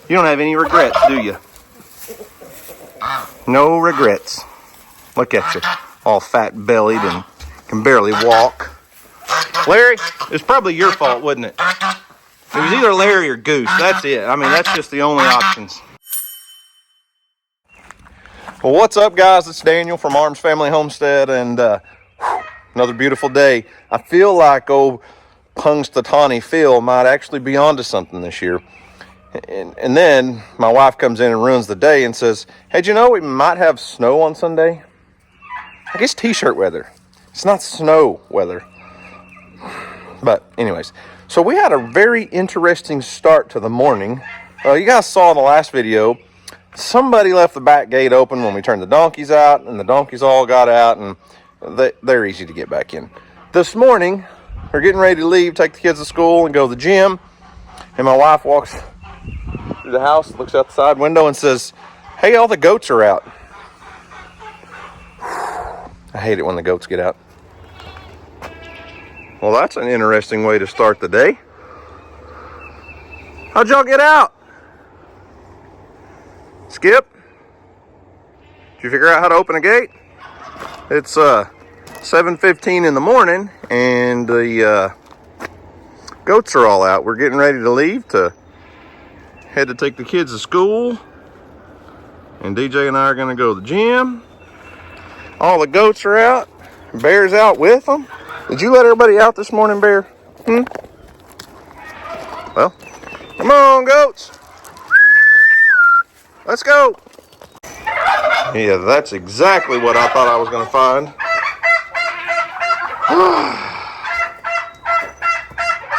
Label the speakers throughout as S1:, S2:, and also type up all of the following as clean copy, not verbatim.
S1: You don't have any regrets, do you? No regrets. Look at you, all fat-bellied and can barely walk. Larry, it's probably your fault, wasn't it? It was either Larry or Goose. That's it. I mean, that's just the only options. Well, what's up, guys? It's Daniel from Arms Family Homestead, and another beautiful day. I feel like old Punxsutawney Phil might actually be onto something this year. And then my wife comes in and ruins the day and says, hey, do you know we might have snow on Sunday? I guess t-shirt weather. It's not snow weather. But anyways, so we had a very interesting start to the morning. You guys saw in the last video, somebody left the back gate open when we turned the donkeys out, and the donkeys all got out, and they're easy to get back in. This morning, we're getting ready to leave, take the kids to school and go to the gym, and my wife walks through the house, looks out the side window and says, hey, all the goats are out. I hate it when the goats get out. Well, that's an interesting way to start the day. How'd y'all get out? Skip? Did you figure out how to open a gate? It's 7:15 in the morning and the goats are all out. We're getting ready to leave to head to take the kids to school. And DJ and I are going to go to the gym. All the goats are out. Bear's out with them. Did you let everybody out this morning, Bear? Well, come on, goats. Let's go. Yeah, that's exactly what I thought I was going to find.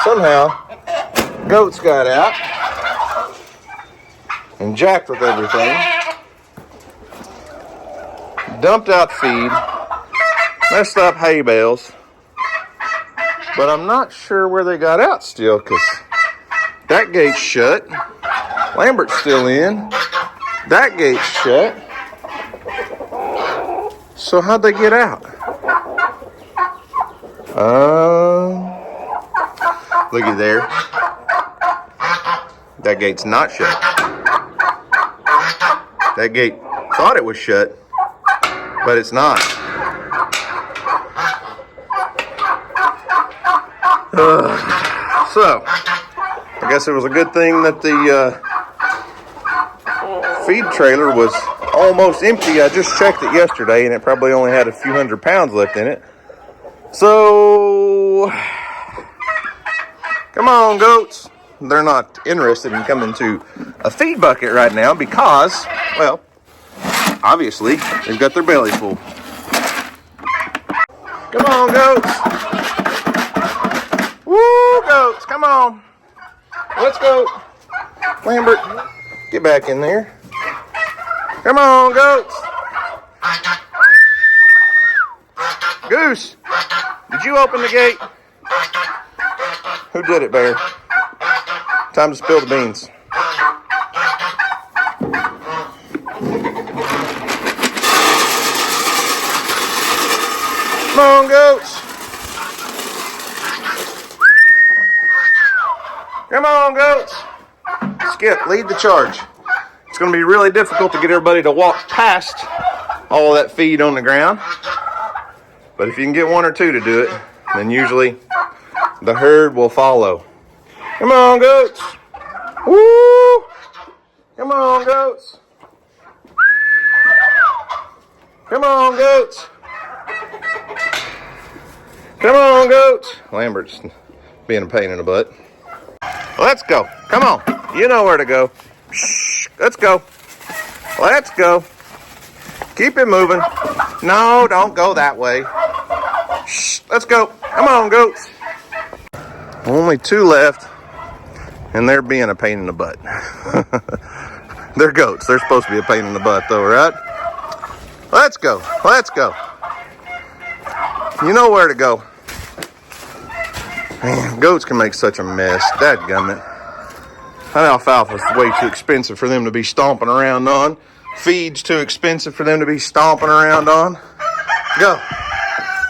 S1: Somehow, goats got out and jacked with everything. Dumped out feed. Messed up hay bales. But I'm not sure where they got out still, because that gate's shut. Lambert's still in. That gate's shut. So how'd they get out? Looky there. That gate's not shut. That gate thought it was shut, but it's not. So, I guess it was a good thing that the feed trailer was almost empty. I just checked it yesterday, and it probably only had a few hundred pounds left in it. So, come on, goats. They're not interested in coming to a feed bucket right now because, well, obviously, they've got their belly full. Come on, goats. Woo, goats, come on. Let's go. Lambert, get back in there. Come on, goats. Goose, did you open the gate? Who did it, Bear? Time to spill the beans. Come on, goats. Come on, goats. Skip, lead the charge. It's going to be really difficult to get everybody to walk past all of that feed on the ground. But if you can get one or two to do it, then usually the herd will follow. Come on, goats. Woo! Come on, goats. Come on, goats. Come on, goats. Lambert's being a pain in the butt. Let's go. Come on. You know where to go. Shh. Let's go. Let's go. Keep it moving. No, don't go that way. Shh. Let's go. Come on, goats. Only two left, and they're being a pain in the butt. They're goats. They're supposed to be a pain in the butt, though, right? Let's go. Let's go. You know where to go. Man, goats can make such a mess. Dadgummit. That alfalfa's way too expensive for them to be stomping around on. Feed's too expensive for them to be stomping around on. Go.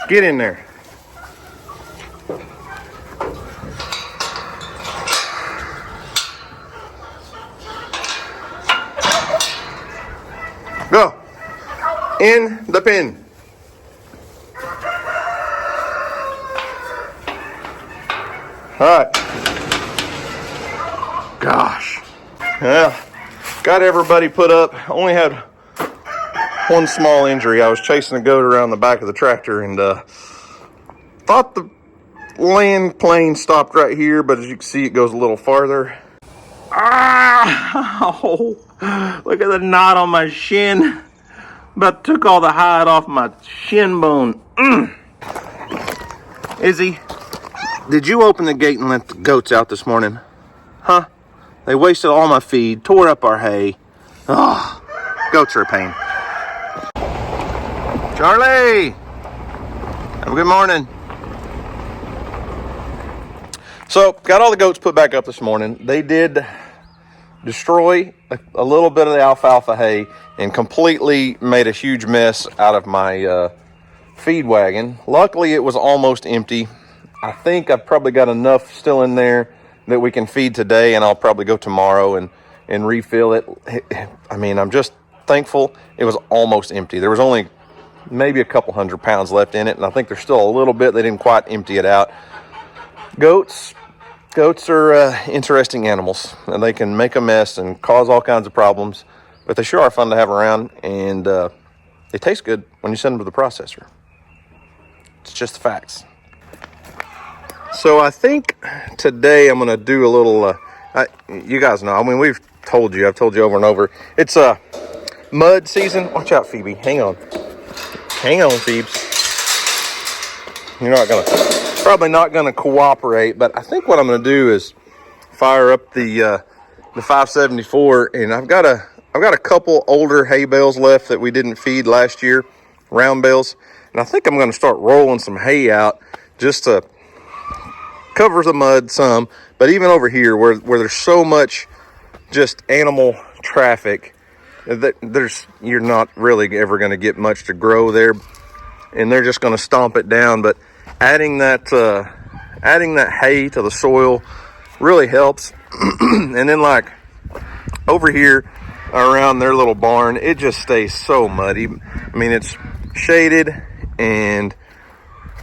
S1: Get in there. In the pen. All right. Gosh. Yeah. Got everybody put up. Only had one small injury. I was chasing a goat around the back of the tractor and thought the land plane stopped right here, but as you can see, it goes a little farther. Oh, look at the knot on my shin. About took all the hide off my shin bone. Izzy, did you open the gate and let the goats out this morning? Huh? They wasted all my feed, tore up our hay. Oh, goats are a pain. Charlie! Have a good morning. So, got all the goats put back up this morning. They did destroy a little bit of the alfalfa hay and completely made a huge mess out of my feed wagon. Luckily, it was almost empty. I think I've probably got enough still in there that we can feed today, and I'll probably go tomorrow and refill it. I mean, I'm just thankful it was almost empty. There was only maybe a couple 100 pounds left in it, and I think there's still a little bit. They didn't quite empty it out. Goats are interesting animals, and they can make a mess and cause all kinds of problems, but they sure are fun to have around, and they taste good when you send them to the processor. It's just the facts. So I think today I'm going to do a little, you guys know, I mean, I've told you over and over, it's mud season. Watch out, Phoebe. Hang on, Phoebes. You're probably not gonna cooperate, but I think what I'm gonna do is fire up the 574, and I've got a couple older hay bales left that we didn't feed last year, round bales, and I think I'm gonna start rolling some hay out just to cover the mud some. But even over here where there's so much just animal traffic that you're not really ever going to get much to grow there, and they're just going to stomp it down. But adding that hay to the soil really helps. And then like over here around their little barn, it just stays so muddy. I mean, it's shaded, and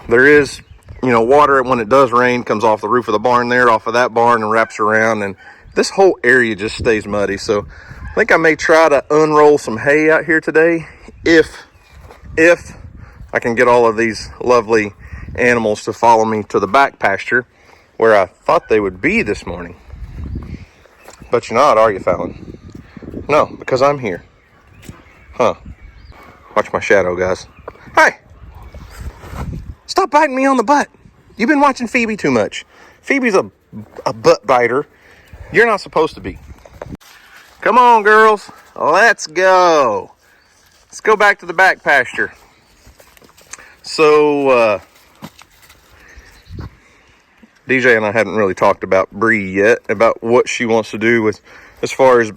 S1: there is, water when it does rain comes off the roof of the barn there, off of that barn, and wraps around, and this whole area just stays muddy. So I think I may try to unroll some hay out here today if I can get all of these lovely animals to follow me to the back pasture where I thought they would be this morning. But you're not, are you, Fallon? No, because I'm here. Huh. Watch my shadow, guys. Hey! Stop biting me on the butt. You've been watching Phoebe too much. Phoebe's a butt biter. You're not supposed to be. Come on, girls. Let's go. Let's go back to the back pasture. So, DJ and I hadn't really talked about Bree yet, about what she wants to do with as far as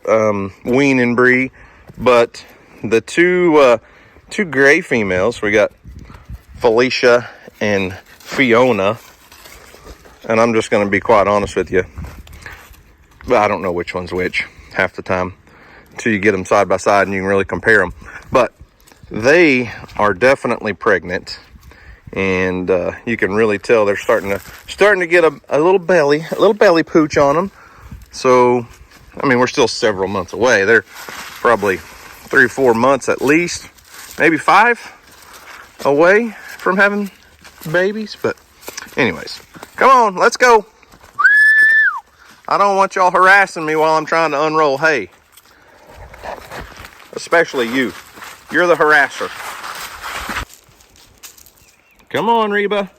S1: weaning Bree. But the two gray females, we got Felicia and Fiona, and I'm just going to be quite honest with you, but I don't know which one's which half the time until you get them side by side and you can really compare them. But they are definitely pregnant, and you can really tell they're starting to get a little belly pooch on them. So I mean, we're still several months away. They're probably 3 or 4 months at least, maybe 5 away from having babies. But anyways, come on, let's go. I don't want y'all harassing me while I'm trying to unroll hay. Especially you. You're the harasser. Come on, Reba.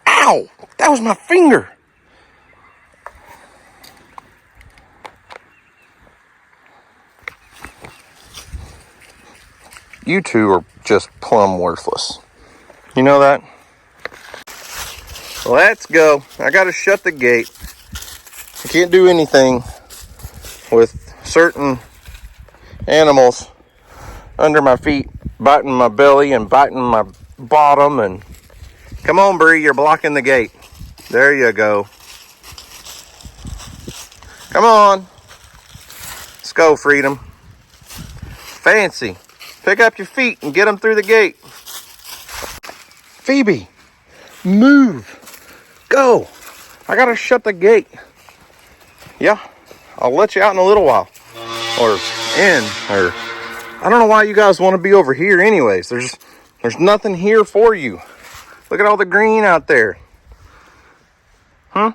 S1: Ow! That was my finger. You two are just plumb worthless. You know that? Let's go. I gotta shut the gate. I can't do anything with certain animals under my feet, biting my belly and biting my bottom. And come on, Bree, you're blocking the gate. There you go. Come on. Let's go, Freedom. Fancy. Pick up your feet and get them through the gate. Phoebe, move. Go. I gotta shut the gate. Yeah, I'll let you out in a little while. Or I don't know why you guys want to be over here anyways. There's nothing here for you. Look at all the green out there. Huh?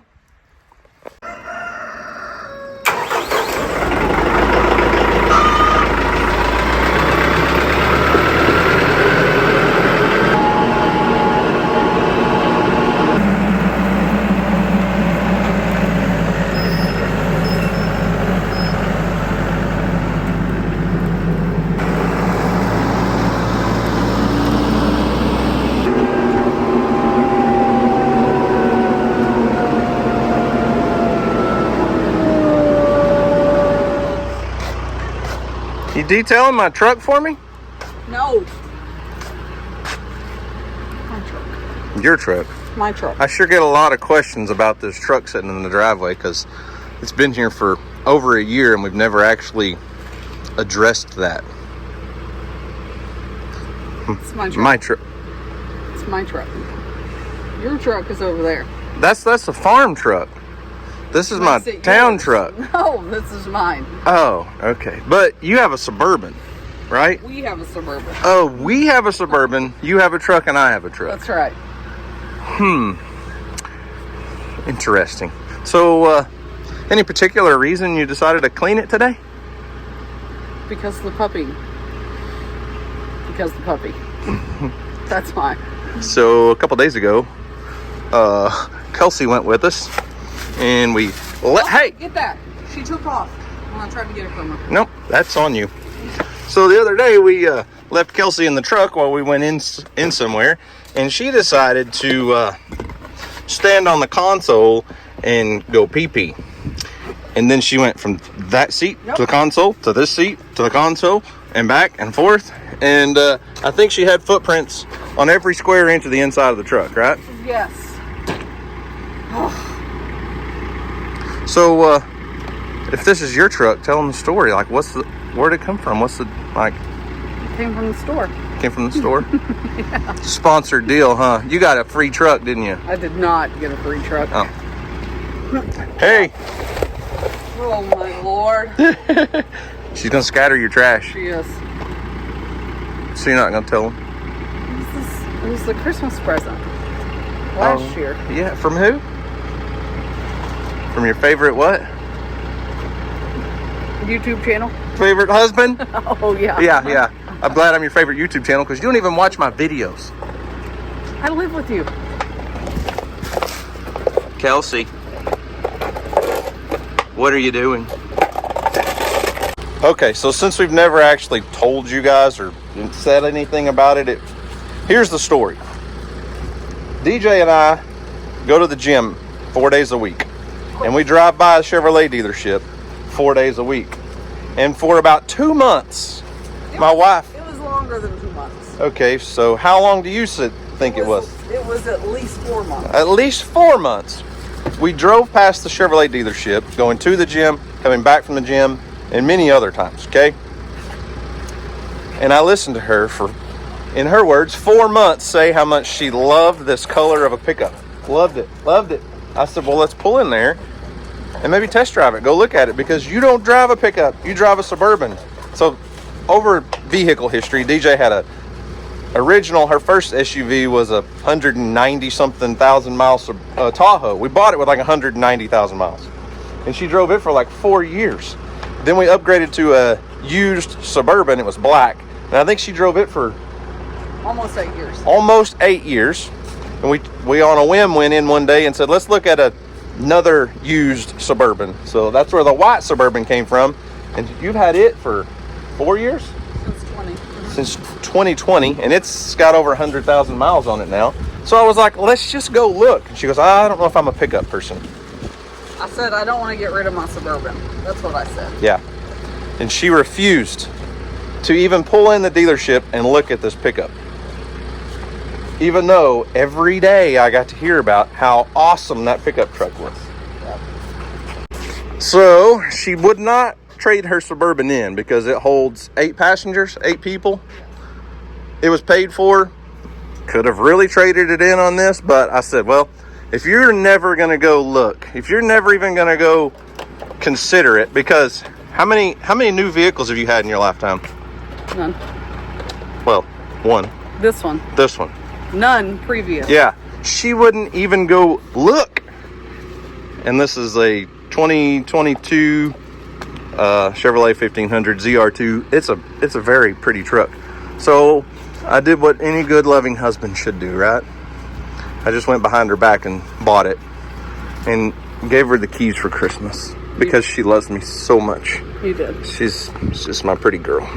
S1: You detailing my truck for me?
S2: No. My truck.
S1: Your truck?
S2: My truck.
S1: I sure get a lot of questions about this truck sitting in the driveway because it's been here for over a year and we've never actually addressed that.
S2: It's my truck.
S1: My truck.
S2: It's my truck. Your truck is over there.
S1: That's a farm truck. This is my town truck.
S2: No, this is mine.
S1: Oh, okay. But you have a Suburban, right?
S2: We have a Suburban.
S1: Oh, we have a Suburban. You have a truck and I have a truck.
S2: That's right.
S1: Interesting. So, any particular reason you decided to clean it today?
S2: Because the puppy. That's why.
S1: So, a couple days ago, Kelsey went with us. And we hey,
S2: get that. She took off when I tried to get it from her.
S1: Nope, that's on you. So the other day we left Kelsey in the truck while we went in somewhere, and she decided to stand on the console and go pee. And then she went from that seat to the console to this seat to the console and back and forth. And I think she had footprints on every square inch of the inside of the truck, right?
S2: Yes.
S1: So, if this is your truck, tell them the story. Like, where'd it come from? What's the, like?
S2: It came from the store.
S1: Came from the store?
S2: Yeah.
S1: Sponsored deal, huh? You got a free truck, didn't you?
S2: I did not get a free truck.
S1: Oh. Hey.
S2: Oh, my Lord.
S1: She's going to scatter your trash.
S2: She is.
S1: So you're not going to tell them?
S2: It was the Christmas present last year.
S1: Yeah, from who? From your favorite what?
S2: YouTube channel.
S1: Favorite husband?
S2: Oh, yeah.
S1: Yeah. I'm glad I'm your favorite YouTube channel because you don't even watch my videos.
S2: I live with you.
S1: Kelsey, what are you doing? Okay, so since we've never actually told you guys or said anything about it, here's the story. DJ and I go to the gym 4 days a week. And we drive by a Chevrolet dealership 4 days a week. And for about 2 months, my wife...
S2: It was longer than 2 months.
S1: Okay, so how long do you think it was?
S2: It was at least 4 months.
S1: At least 4 months. We drove past the Chevrolet dealership, going to the gym, coming back from the gym, and many other times, okay? And I listened to her for, in her words, 4 months say how much she loved this color of a pickup. Loved it. I said, well, let's pull in there and maybe test drive it. Go look at it because you don't drive a pickup. You drive a Suburban. So over vehicle history, DJ had her first SUV was a 190-something thousand miles Tahoe. We bought it with like 190,000 miles. And she drove it for like 4 years. Then we upgraded to a used Suburban. It was black. And I think she drove it for
S2: almost 8 years.
S1: Almost 8 years. And we on a whim went in one day and said, let's look at another used Suburban. So that's where the white Suburban came from. And you've had it for 4 years? Since 2020. And it's got over 100,000 miles on it now. So I was like, let's just go look. And she goes, I don't know if I'm a pickup person.
S2: I said, I don't want to get rid of my Suburban. That's what I said.
S1: Yeah. And she refused to even pull in the dealership and look at this pickup. Even though every day I got to hear about how awesome that pickup truck was. So she would not trade her Suburban in because it holds 8 passengers, 8 people. It was paid for. Could have really traded it in on this, but I said, well, if you're never going to go look, if you're never even going to go consider it, because how many new vehicles have you had in your lifetime?
S2: None.
S1: Well, one.
S2: This one.
S1: This one.
S2: None previous.
S1: Yeah. She wouldn't even go look. And this is a 2022 Chevrolet 1500 ZR2. It's a very pretty truck. So I did what any good loving husband should do, right? I just went behind her back and bought it and gave her the keys for Christmas because she loves me so much.
S2: You did.
S1: She's just my pretty girl.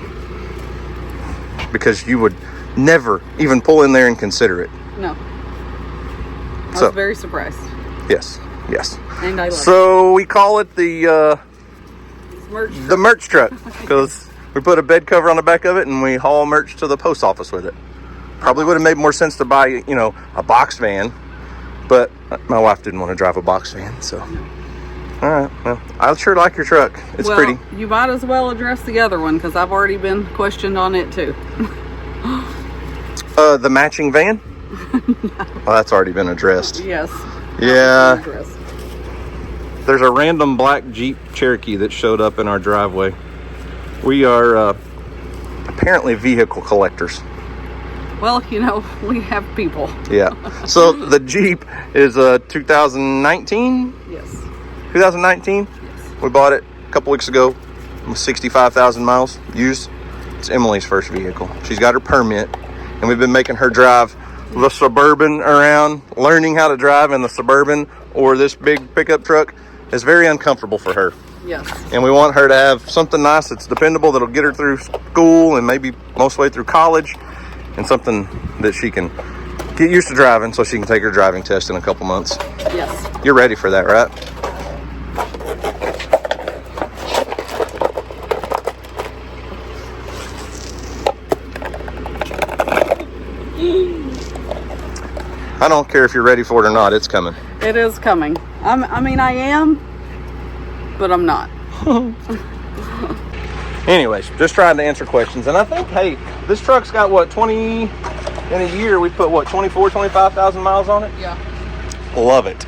S1: Because you would never even pull in there and consider it.
S2: No. I was very surprised.
S1: Yes.
S2: And I love it.
S1: So we call it the
S2: Merch truck.
S1: because we put a bed cover on the back of it and we haul merch to the post office with it. Probably would have made more sense to buy, a box van, but my wife didn't want to drive a box van, so. All right, well, I sure like your truck. It's pretty.
S2: You might as well address the other one because I've already been questioned on it too.
S1: The matching van? Well, that's already been addressed.
S2: Yes.
S1: Yeah. There's a random black Jeep Cherokee that showed up in our driveway. We are apparently vehicle collectors.
S2: Well, we have people.
S1: Yeah. So the Jeep is a 2019?
S2: Yes.
S1: 2019?
S2: Yes.
S1: We bought it a couple weeks ago. 65,000 miles used. It's Emily's first vehicle. She's got her permit, and we've been making her drive the Suburban around. Learning how to drive in the Suburban or this big pickup truck is very uncomfortable for her.
S2: Yes.
S1: And we want her to have something nice that's dependable, that'll get her through school and maybe most way through college, and something that she can get used to driving so she can take her driving test in a couple months.
S2: Yes.
S1: You're ready for that, right? I don't care if you're ready for it or not, it's coming.
S2: It is coming. I am, but I'm not.
S1: Anyways, just trying to answer questions. And I think, hey, this truck's got what, 20, in a year, we put what, 25,000 miles on it?
S2: Yeah.
S1: Love it.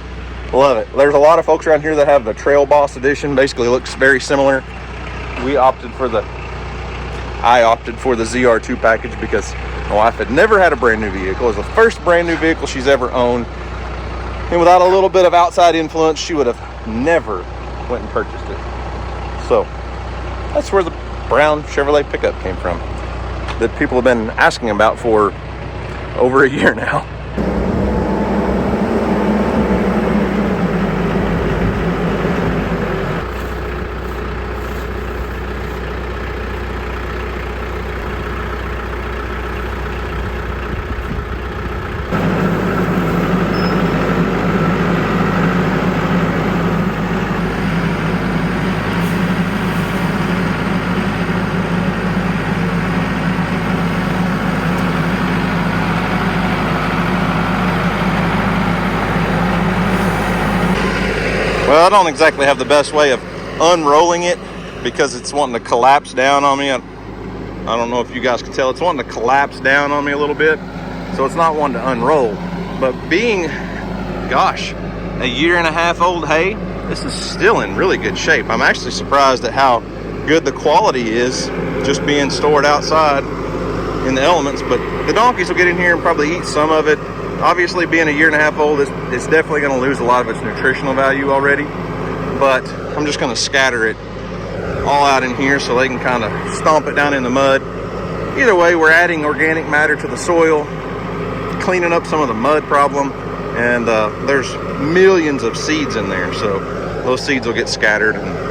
S1: Love it. There's a lot of folks around here that have the Trail Boss edition. Basically looks very similar. I opted for the ZR2 package because my wife had never had a brand new vehicle. It was the first brand new vehicle she's ever owned. And without a little bit of outside influence, she would have never went and purchased it. So that's where the brown Chevrolet pickup came from, that people have been asking about for over a year now. Well, I don't exactly have the best way of unrolling it because it's wanting to collapse down on me. I don't know if you guys can tell. It's wanting to collapse down on me a little bit. So it's not one to unroll. But being, gosh, a year and a half old hay, this is still in really good shape. I'm actually surprised at how good the quality is just being stored outside in the elements. But the donkeys will get in here and probably eat some of it. Obviously, being a year and a half old, it's definitely going to lose a lot of its nutritional value already. But I'm just going to scatter it all out in here so they can kind of stomp it down in the mud. Either way, we're adding organic matter to the soil, cleaning up some of the mud problem, and there's millions of seeds in there. So those seeds will get scattered and,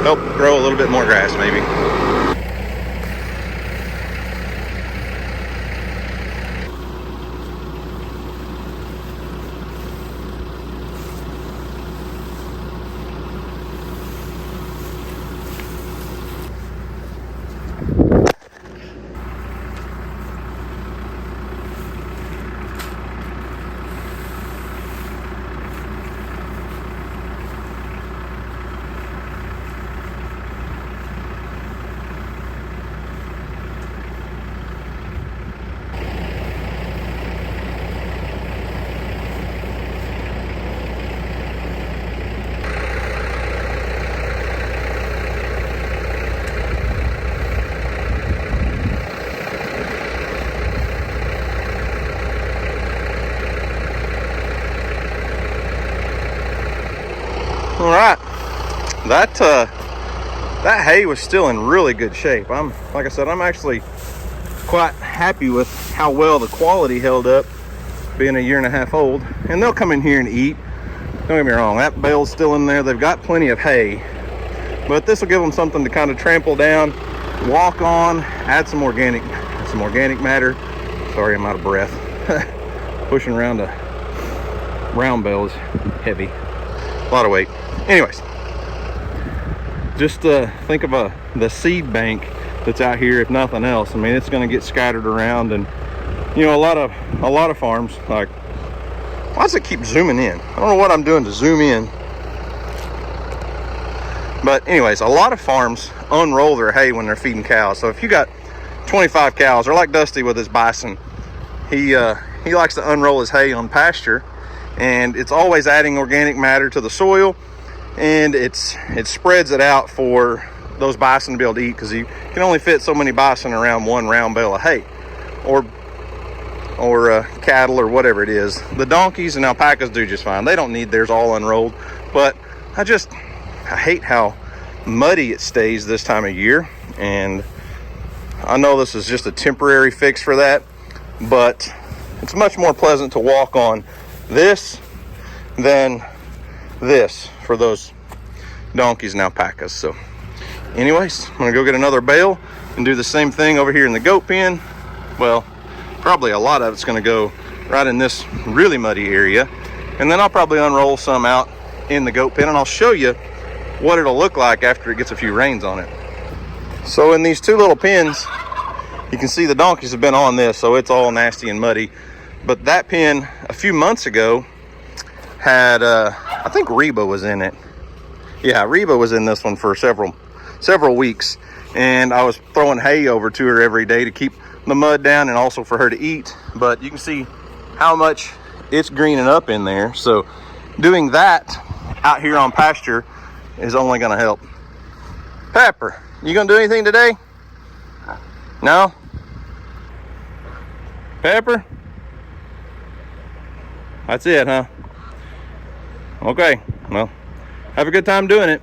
S1: help grow a little bit more grass maybe. All right, that hay was still in really good shape. Like I said, I'm actually quite happy with how well the quality held up, being a 1.5 years old. And they'll come in here and eat. Don't get me wrong, that bale's still in there. They've got plenty of hay, but this will give them something to kind of trample down, walk on, add some organic matter. Sorry, I'm out of breath. Pushing around a round bale is heavy, a lot of weight. Anyways, just think of the seed bank that's out here, if nothing else. I mean, it's going to get scattered around, and you know, a lot of farms, like, why does it keep zooming in? I don't know what I'm doing to zoom in. But anyways, a lot of farms unroll their hay when they're feeding cows. So if you got 25 cows, or like Dusty with his bison, he likes to unroll his hay on pasture, and it's always adding organic matter to the soil, and it spreads it out for those bison to be able to eat, because you can only fit so many bison around one round bale of hay, or cattle, or whatever it is. The donkeys and alpacas do just fine. They don't need theirs all unrolled. But I hate how muddy it stays this time of year, and I know this is just a temporary fix for that, but it's much more pleasant to walk on this than this for those donkeys and alpacas. So anyways, I'm gonna go get another bale and do the same thing over here in the goat pen. Well, probably a lot of it's gonna go right in this really muddy area, and then I'll probably unroll some out in the goat pen, and I'll show you what it'll look like after it gets a few rains on it. So in these two little pens, you can see the donkeys have been on this, so it's all nasty and muddy. But that pen a few months ago had I think Reba was in it. Yeah, Reba was in this one for several weeks, and I was throwing hay over to her every day to keep the mud down, and also for her to eat. But you can see how much it's greening up in there. So doing that out here on pasture is only going to help. Pepper, you gonna do anything today? No? Pepper? That's it, huh? Okay, well, have a good time doing it.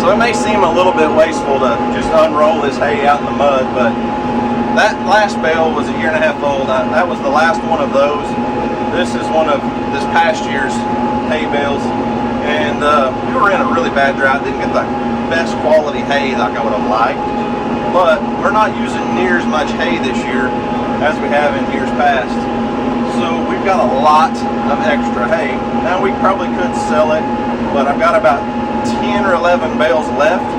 S1: So it may seem a little bit wasteful to just unroll this hay out in the mud, but that last bale was a 1.5 years old. That was the last one of those. This is one of this past year's hay bales, and we were in a really bad drought. Didn't get the best quality hay like I would have liked, but we're not using near as much hay this year as we have in years past. So we've got a lot of extra hay. Now we probably could sell it, but I've got about 10 or 11 bales left.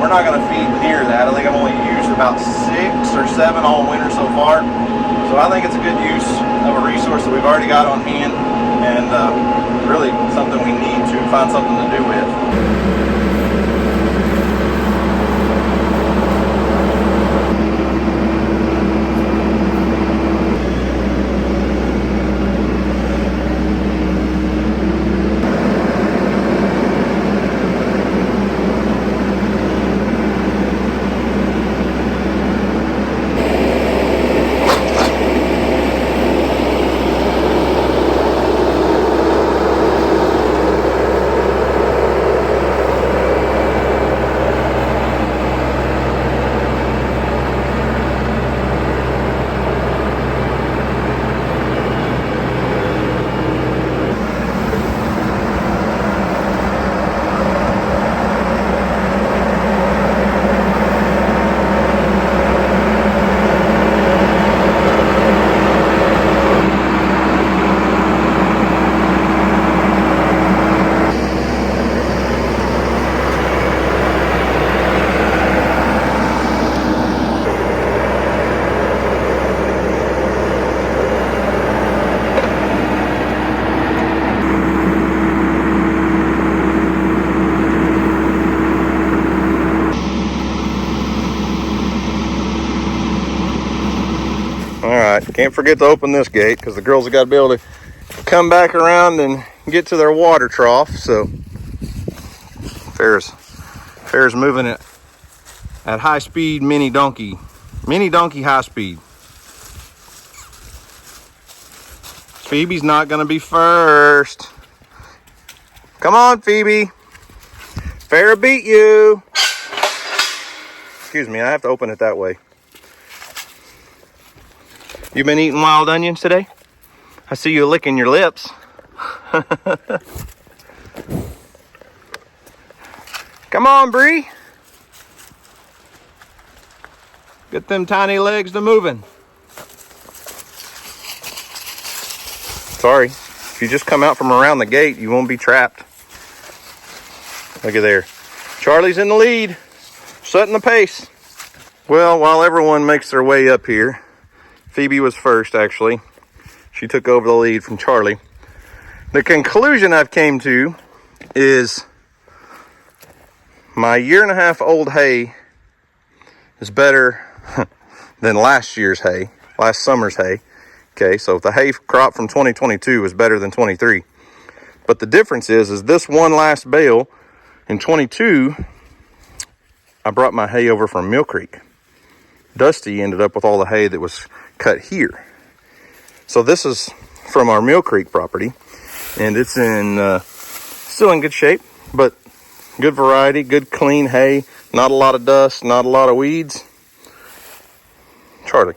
S1: We're not going to feed near that. I think I've only used about 6 or 7 all winter so far. So I think it's a good use of a resource that we've already got on hand, and really something we need to find something to do with. Can't forget to open this gate, because the girls have got to be able to come back around and get to their water trough. So Farrah's moving it at high speed, mini donkey high speed. Phoebe's not gonna be first. Come on, Phoebe. Farrah beat you. Excuse me, I have to open it that way. You been eating wild onions today? I see you licking your lips. Come on, Bree. Get them tiny legs to moving. Sorry, if you just come out from around the gate, you won't be trapped. Look at there. Charlie's in the lead, setting the pace. Well, while everyone makes their way up here, Phoebe was first, actually. She took over the lead from Charlie. The conclusion I've came to is my 1.5-year-old hay is better than last summer's hay. Okay, so the hay crop from 2022 is better than 23. But the difference is this one last bale in 22, I brought my hay over from Mill Creek. Dusty ended up with all the hay that was cut here. So this is from our Mill Creek property, and it's in still in good shape, but good variety, good clean hay, not a lot of dust, not a lot of weeds. Charlie,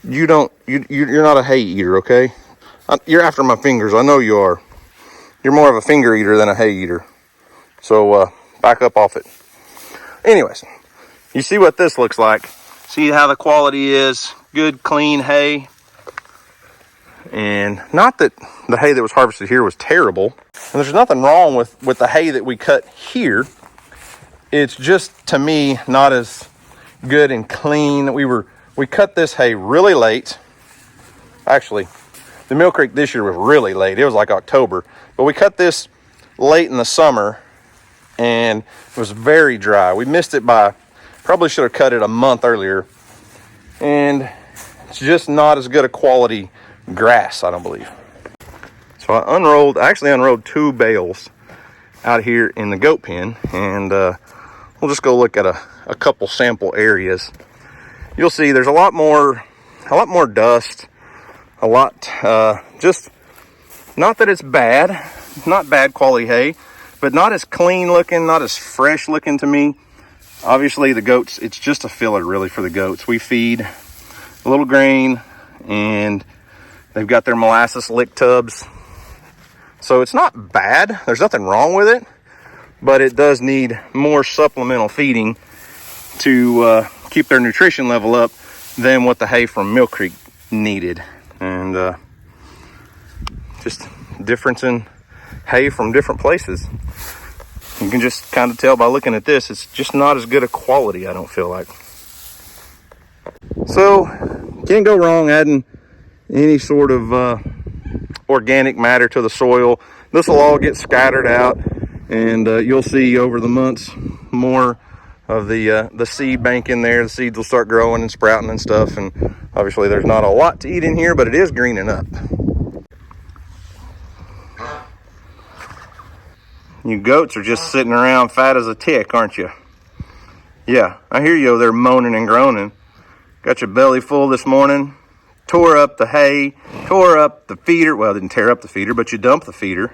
S1: you're not a hay eater, okay? You're after my fingers, I know you are. You're more of a finger eater than a hay eater. So back up off it. Anyways, you see what this looks like. See how the quality is. Good, clean hay. And not that the hay that was harvested here was terrible. And there's nothing wrong with the hay that we cut here. It's just, to me, not as good and clean. We cut this hay really late. Actually, the Mill Creek this year was really late. It was like October. But we cut this late in the summer, and it was very dry. We missed it by, probably should have cut it a month earlier. And it's just not as good a quality grass, I don't believe. So I actually unrolled 2 bales out here in the goat pen, and we'll just go look at a couple sample areas. You'll see there's a lot more dust, just, not that it's bad, not bad quality hay, but not as clean looking, not as fresh looking to me. Obviously the goats, it's just a filler really for the goats. We feed a little grain, and they've got their molasses lick tubs. So it's not bad, there's nothing wrong with it, but it does need more supplemental feeding to keep their nutrition level up than what the hay from Mill Creek needed. And just difference in hay from different places. You can just kind of tell by looking at this, it's just not as good a quality, I don't feel like. So, can't go wrong adding any sort of organic matter to the soil. This will all get scattered out, and you'll see over the months more of the seed bank in there. The seeds will start growing and sprouting and stuff, and obviously there's not a lot to eat in here, but it is greening up. You goats are just sitting around fat as a tick, aren't you? Yeah, I hear you over there moaning and groaning. Got your belly full this morning. Tore up the hay, tore up the feeder. Well, didn't tear up the feeder, but you dumped the feeder.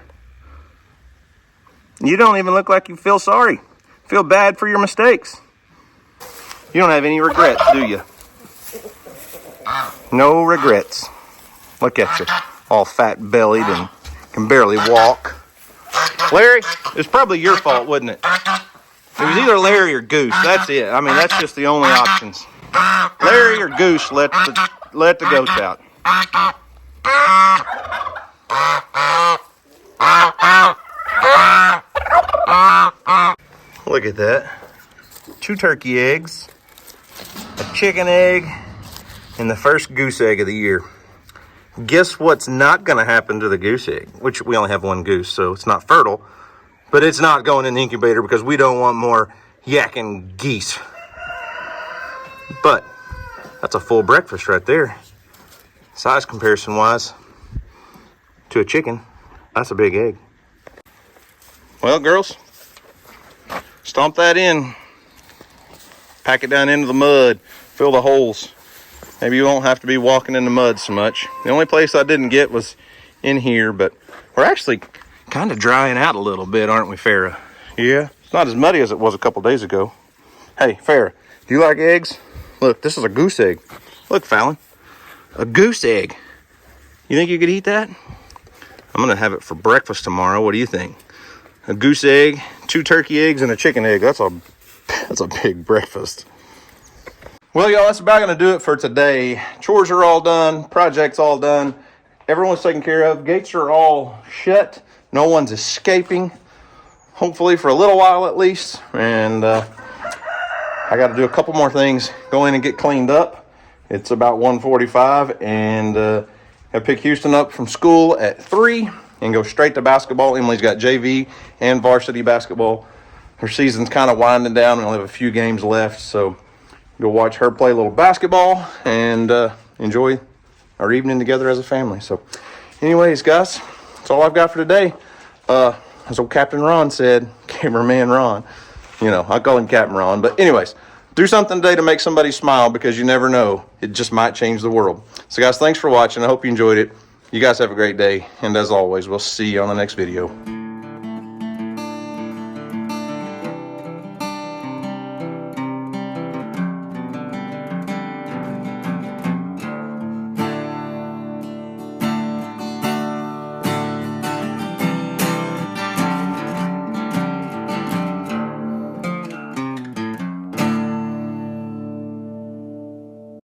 S1: You don't even look like you feel sorry. Feel bad for your mistakes. You don't have any regrets, do you? No regrets. Look at you, all fat-bellied and can barely walk. Larry, it's probably your fault, wasn't it? It was either Larry or Goose. That's it. I mean, that's just the only options. Larry or Goose let the goats out. Look at that. 2 turkey eggs, a chicken egg, and the first goose egg of the year. Guess what's not going to happen to the goose egg? Which we only have 1 goose, so it's not fertile. But it's not going in the incubator because we don't want more yakking geese. But that's a full breakfast right there. Size comparison wise to a chicken, that's a big egg. Well, girls, stomp that in. Pack it down into the mud. Fill the holes. Maybe you won't have to be walking in the mud so much. The only place I didn't get was in here, but we're actually kind of drying out a little bit, aren't we, Farrah? Yeah, it's not as muddy as it was a couple days ago. Hey, Farrah, do you like eggs? Look, this is a goose egg. Look, Fallon, a goose egg. You think you could eat that? I'm gonna have it for breakfast tomorrow. What do you think? A goose egg, 2 turkey eggs, and a chicken egg. That's a big breakfast. Well, y'all, that's about going to do it for today. Chores are all done. Project's all done. Everyone's taken care of. Gates are all shut. No one's escaping. Hopefully for a little while at least. And I got to do a couple more things. Go in and get cleaned up. It's about 1:45. And I pick Houston up from school at 3 and go straight to basketball. Emily's got JV and varsity basketball. Her season's kind of winding down. We only have a few games left. So go watch her play a little basketball and enjoy our evening together as a family. So anyways, guys, that's all I've got for today. As old Captain Ron said, cameraman Ron, you know, I call him Captain Ron. But anyways, do something today to make somebody smile, because you never know. It just might change the world. So guys, thanks for watching. I hope you enjoyed it. You guys have a great day. And as always, we'll see you on the next video.